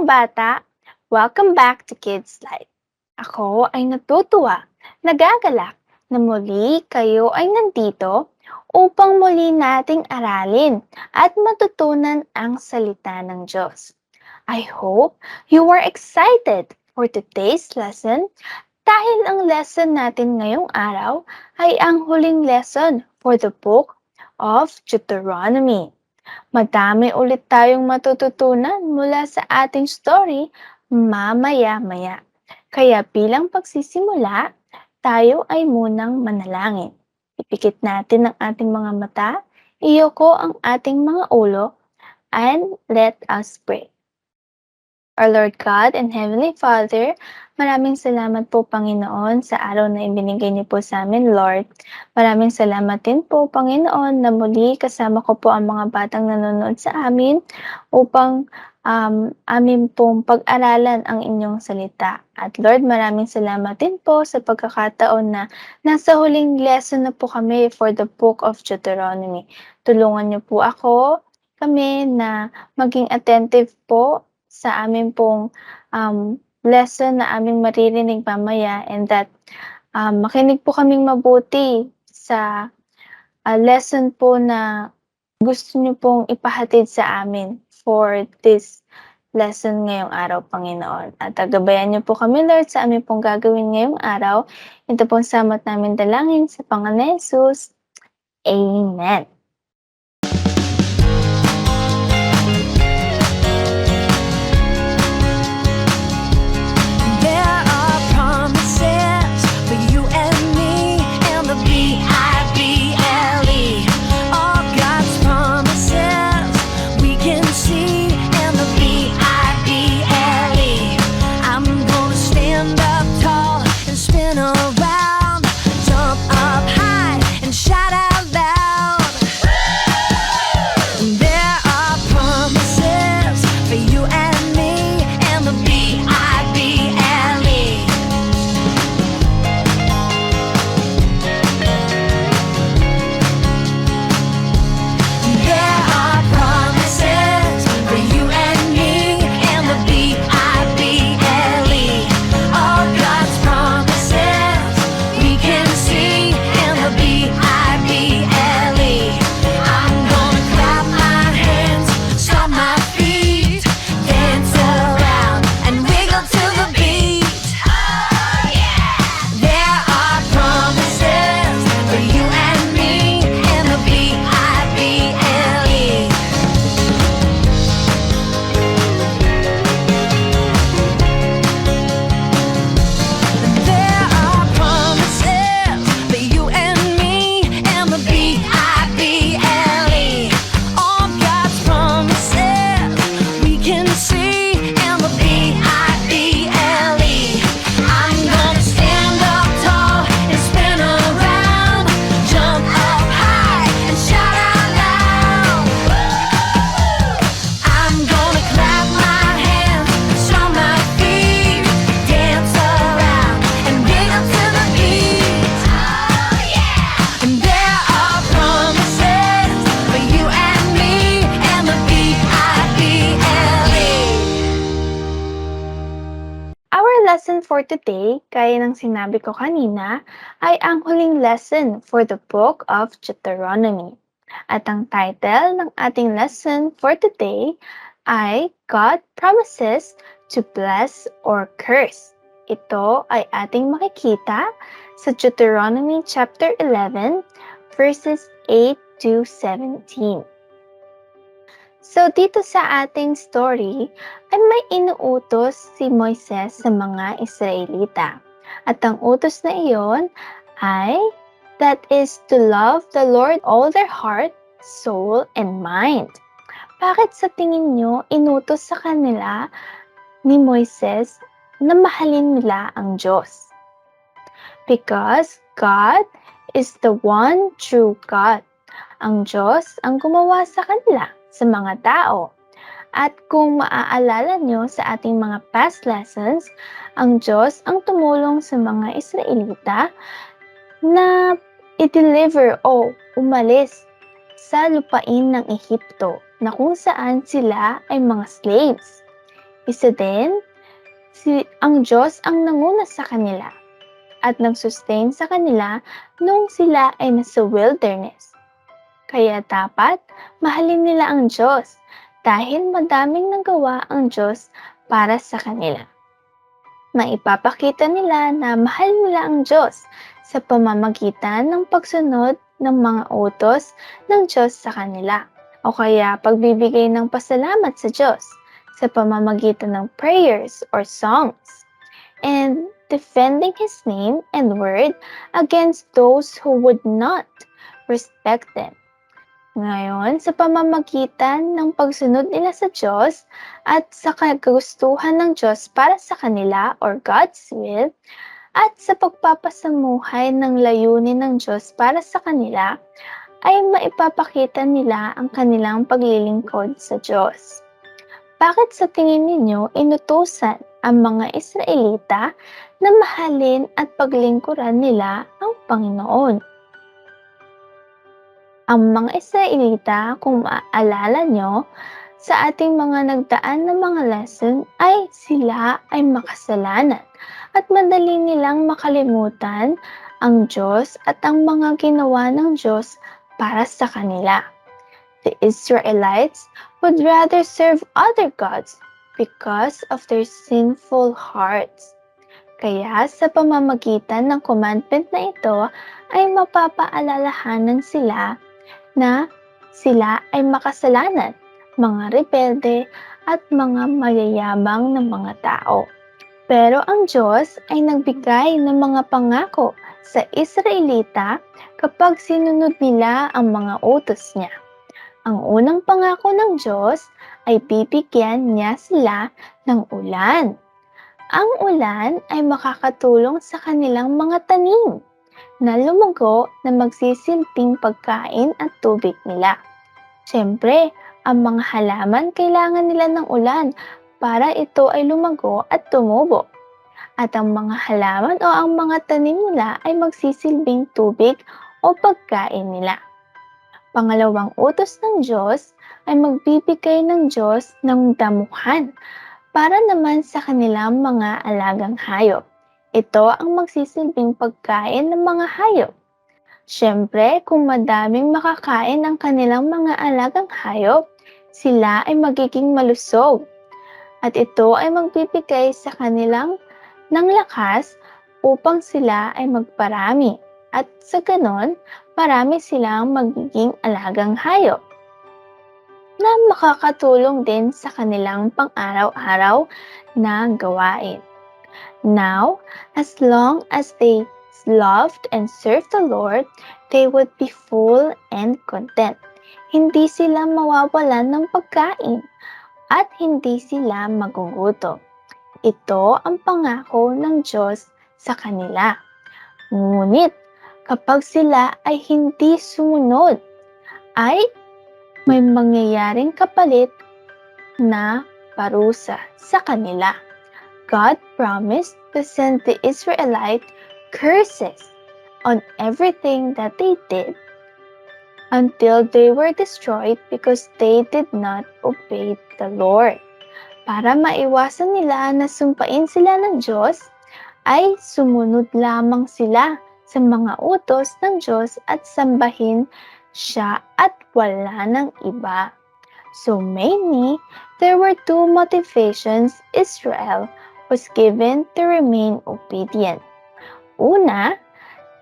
mga bata! Welcome back to Kids Life. Ako ay natutuwa, nagagalak na muli kayo ay nandito upang muli nating aralin at matutunan ang salita ng Diyos. I hope you are excited for today's lesson dahil ang lesson natin ngayong araw ay ang huling lesson for the book of Deuteronomy. Madami ulit tayong matututunan mula sa ating story mamaya-maya. Kaya bilang pagsisimula, tayo ay munang manalangin. Ipikit natin ang ating mga mata, iyoko ang ating mga ulo, and let us pray. Our Lord God and Heavenly Father, maraming salamat po Panginoon sa araw na ibinigay niyo po sa amin, Lord. Maraming salamat din po Panginoon na muli kasama ko po ang mga batang nanonood sa amin upang amin pong pag-aralan ang inyong salita. At Lord, maraming salamat din po sa pagkakataon na nasa huling lesson na po kami for the book of Deuteronomy. Tulungan niyo po kami na maging attentive po sa amin pong lesson na aming maririnig mamaya, and that makinig po kaming mabuti sa lesson po na gusto niyo pong ipahatid sa amin for this lesson ngayong araw, Panginoon. At gabayan niyo po kami, Lord, sa amin pong gagawin ngayong araw. Ito pong samot namin dalangin sa pangalan ni Jesus. Amen. Lesson for today, gaya ng sinabi ko kanina, ay ang huling lesson for the book of Deuteronomy. At ang title ng ating lesson for today ay God Promises to Bless or Curse. Ito ay ating makikita sa Deuteronomy chapter 11, verses 8 to 17. So dito sa ating story ay may inuutos si Moises sa mga Israelita. At ang utos na iyon ay that is to love the Lord all their heart, soul, and mind. Bakit sa tingin nyo inutos sa kanila ni Moises na mahalin nila ang Diyos? Because God is the one true God. Ang Diyos ang gumawa sa kanila, sa mga tao. At kung maaalala nyo sa ating mga past lessons, ang Diyos ang tumulong sa mga Israelita na i-deliver o umalis sa lupain ng Ehipto na kung saan sila ay mga slaves. Isa din, ang Diyos ang nanguna sa kanila at nag-sustain sa kanila nung sila ay nasa wilderness. Kaya dapat mahalin nila ang Diyos dahil madaming nagawa ang Diyos para sa kanila. Maipapakita nila na mahal nila ang Diyos sa pamamagitan ng pagsunod ng mga utos ng Diyos sa kanila, o kaya pagbibigay ng pasalamat sa Diyos sa pamamagitan ng prayers or songs, and defending His name and word against those who would not respect them. Ngayon, sa pamamagitan ng pagsunod nila sa Diyos at sa kagustuhan ng Diyos para sa kanila or God's will, at sa pagpapasamuhay ng layunin ng Diyos para sa kanila, ay maipapakita nila ang kanilang paglilingkod sa Diyos. Bakit sa tingin ninyo inutusan ang mga Israelita na mahalin at paglingkuran nila ang Panginoon? Ang mga Israelita, kung maaalala nyo, sa ating mga nagdaan na mga lesson ay sila ay makasalanan at madali nilang makalimutan ang Diyos at ang mga ginawa ng Diyos para sa kanila. The Israelites would rather serve other gods because of their sinful hearts. Kaya sa pamamagitan ng commandment na ito ay mapapaalalahanan sila na sila ay makasalanan, mga rebelde at mga mayayabang na mga tao. Pero ang Diyos ay nagbigay ng mga pangako sa Israelita kapag sinunod nila ang mga utos niya. Ang unang pangako ng Diyos ay bibigyan niya sila ng ulan. Ang ulan ay makakatulong sa kanilang mga tanim na lumago na magsisilbing pagkain at tubig nila. Siyempre, ang mga halaman kailangan nila ng ulan para ito ay lumago at tumubo. At ang mga halaman o ang mga tanim nila ay magsisilbing tubig o pagkain nila. Pangalawang utos ng Diyos ay magbibigay ng Diyos ng damuhan para naman sa kanilang mga alagang hayop. Ito ang magsisilbing pagkain ng mga hayop. Siyempre, kung madaming makakain ang kanilang mga alagang hayop, sila ay magiging malusog. At ito ay magbibigay sa kanilang ng lakas upang sila ay magparami. At sa ganon, marami silang magiging alagang hayop na makakatulong din sa kanilang pang-araw-araw na gawain. Now, as long as they loved and served the Lord, they would be full and content. Hindi sila mawawalan ng pagkain at hindi sila magugutom. Ito ang pangako ng Diyos sa kanila. Ngunit kapag sila ay hindi sumunod, ay may mangyayaring kapalit na parusa sa kanila. God promised to send the Israelite curses on everything that they did until they were destroyed because they did not obey the Lord. Para maiwasan nila na sumpain sila ng Diyos, ay sumunod lamang sila sa mga utos ng Diyos at sambahin siya at wala ng iba. So mainly, there were two motivations Israel was given to remain obedient. Una,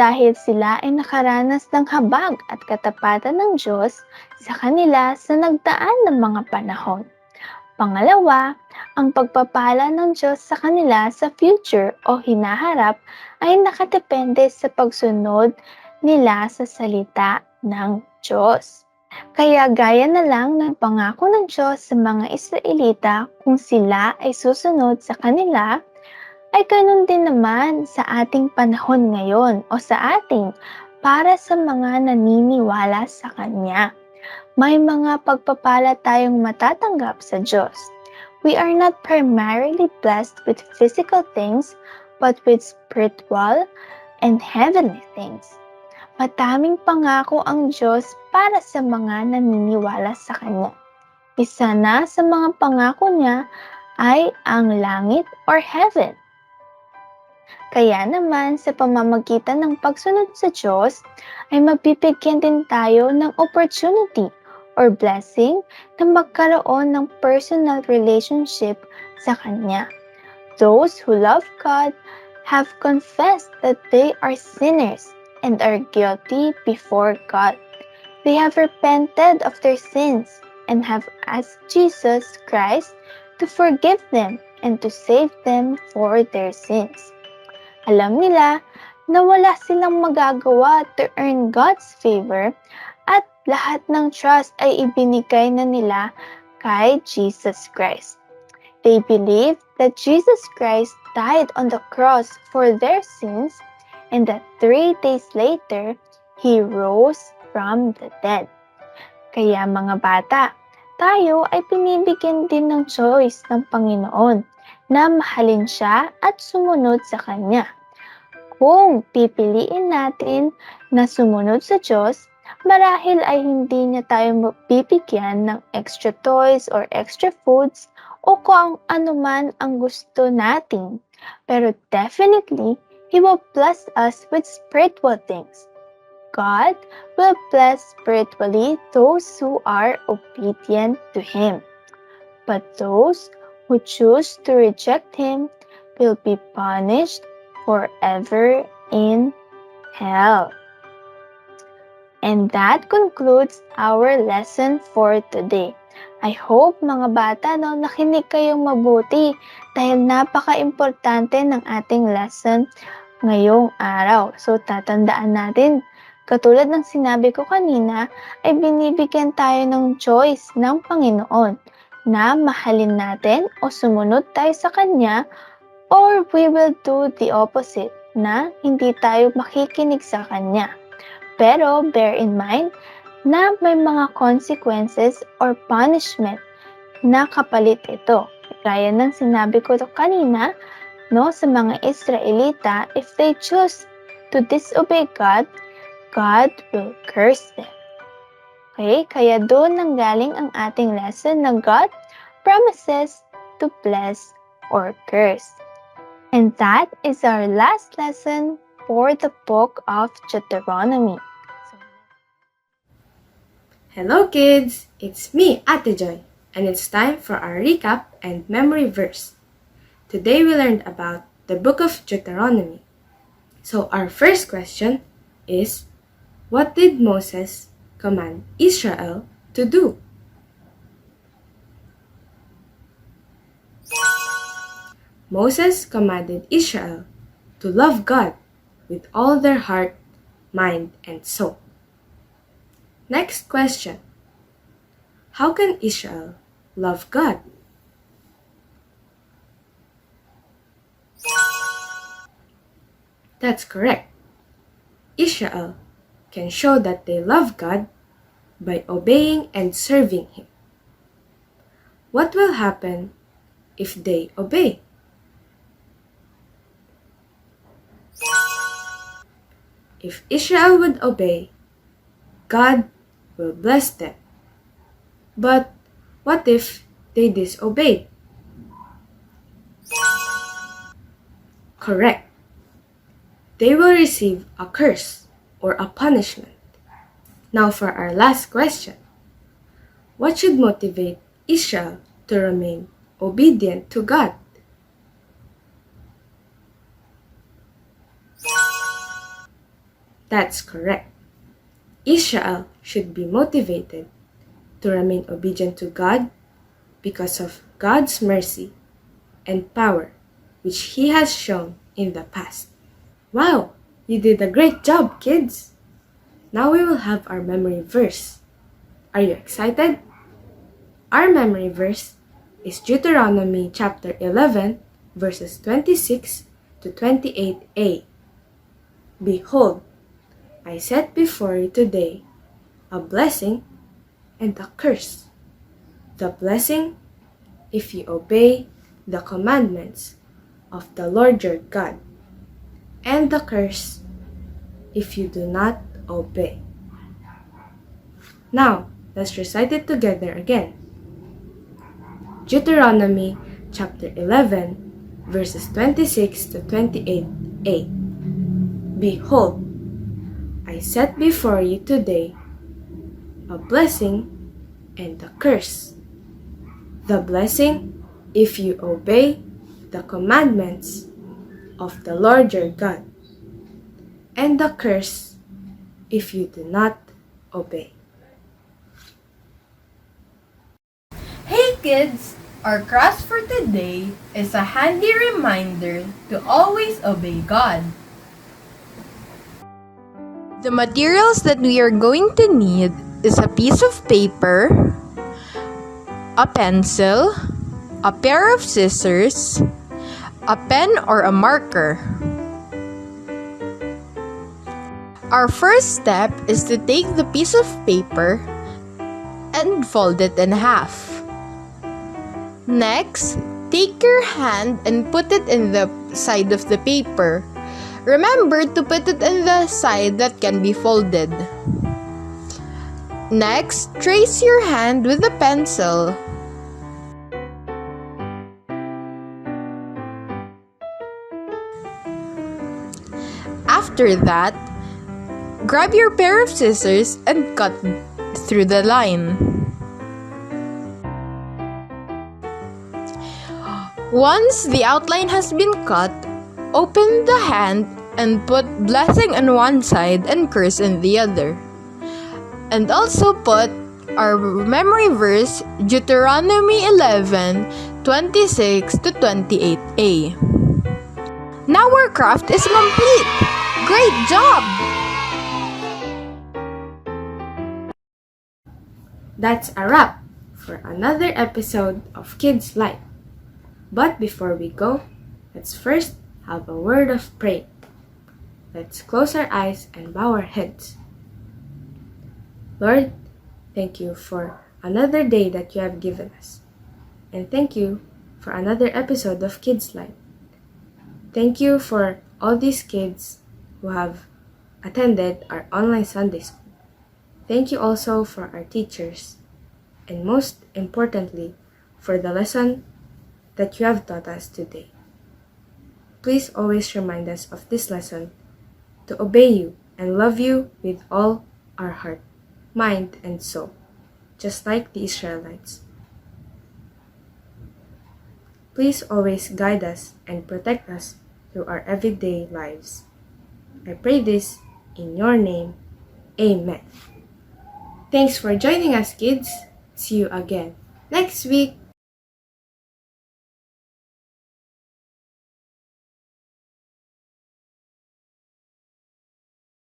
dahil sila ay nakaranas ng habag at katapatan ng Diyos sa kanila sa nagdaan ng mga panahon. Pangalawa, ang pagpapala ng Diyos sa kanila sa future o hinaharap ay nakadepende sa pagsunod nila sa salita ng Diyos. Kaya gaya na lang ng pangako ng Diyos sa mga Israelita kung sila ay susunod sa kanila, ay ganun din naman sa ating panahon ngayon o sa ating para sa mga naniniwala sa Kanya. May mga pagpapala tayong matatanggap sa Diyos. We are not primarily blessed with physical things, but with spiritual and heavenly things. Mataming pangako ang Diyos para sa mga naniniwala sa Kanya. Isa na sa mga pangako niya ay ang langit or heaven. Kaya naman sa pamamagitan ng pagsunod sa Diyos ay mabibigyan din tayo ng opportunity or blessing na magkaroon ng personal relationship sa Kanya. Those who love God have confessed that they are sinners and are guilty before God. They have repented of their sins and have asked Jesus Christ to forgive them and to save them for their sins. Alam nila na wala silang magagawa to earn God's favor at lahat ng trust ay ibinigay na nila kay Jesus Christ. They believe that Jesus Christ died on the cross for their sins and that 3 days later, He rose from the dead. Kaya mga bata, tayo ay pinibigyan din ng choice ng Panginoon na mahalin siya at sumunod sa Kanya. Kung pipiliin natin na sumunod sa Diyos, marahil ay hindi niya tayo bibigyan ng extra toys or extra foods o kung ano man ang gusto natin. Pero definitely, He will bless us with spiritual things. God will bless spiritually those who are obedient to Him. But those who choose to reject Him will be punished forever in hell. And that concludes our lesson for today. I hope mga bata nakinig kayong mabuti dahil napaka-importante ng ating lesson ngayong araw. So tatandaan natin, katulad ng sinabi ko kanina, ay binibigyan tayo ng choice ng Panginoon na mahalin natin o sumunod tayo sa Kanya, or we will do the opposite na hindi tayo makikinig sa Kanya. Pero bear in mind na may mga consequences or punishment na kapalit ito. Gaya ng sinabi ko kanina, sa mga Israelita, if they choose to disobey God, God will curse them. Okay, kaya doon nanggaling ang ating lesson na God promises to bless or curse. And that is our last lesson for the book of Deuteronomy. Hello kids! It's me, Ate Joy, and it's time for our recap and memory verse. Today we learned about the book of Deuteronomy. So our first question is, what did Moses command Israel to do? Moses commanded Israel to love God with all their heart, mind, and soul. Next question. How can Israel love God? That's correct. Israel can show that they love God by obeying and serving Him. What will happen if they obey? If Israel would obey, God will bless them. But what if they disobey? Correct. They will receive a curse or a punishment. Now for our last question. What should motivate Israel to remain obedient to God? That's correct. Israel should be motivated to remain obedient to God because of God's mercy and power which He has shown in the past. Wow! You did a great job, kids! Now we will have our memory verse. Are you excited? Our memory verse is Deuteronomy chapter 11, verses 26 to 28a. Behold, I set before you today a blessing and a curse. The blessing, if you obey the commandments of the Lord your God, and the curse, if you do not obey. Now, let's recite it together again. Deuteronomy chapter 11, verses 26 to 28a. Behold, I set before you today a blessing and a curse. The blessing, if you obey the commandments of the Lord your God, and the curse, if you do not obey. Hey kids! Our class for today is a handy reminder to always obey God. The materials that we are going to need is a piece of paper, a pencil, a pair of scissors, a pen or a marker. Our first step is to take the piece of paper and fold it in half. Next, take your hand and put it in the side of the paper. Remember to put it in the side that can be folded. Next, trace your hand with a pencil. After that, grab your pair of scissors and cut through the line. Once the outline has been cut, open the hand and put blessing on one side and curse on the other. And also put our memory verse, Deuteronomy 11:26 to 28a. Now our craft is complete! Great job! That's a wrap for another episode of Kids Life. But before we go, let's first have a word of prayer. Let's close our eyes and bow our heads. Lord, thank you for another day that you have given us. And thank you for another episode of Kids Life. Thank you for all these kids who have attended our online Sunday school. Thank you also for our teachers. And most importantly, for the lesson that you have taught us today. Please always remind us of this lesson to obey you and love you with all our heart, mind, and soul, just like the Israelites. Please always guide us and protect us through our everyday lives. I pray this in your name. Amen. Thanks for joining us, kids. See you again next week.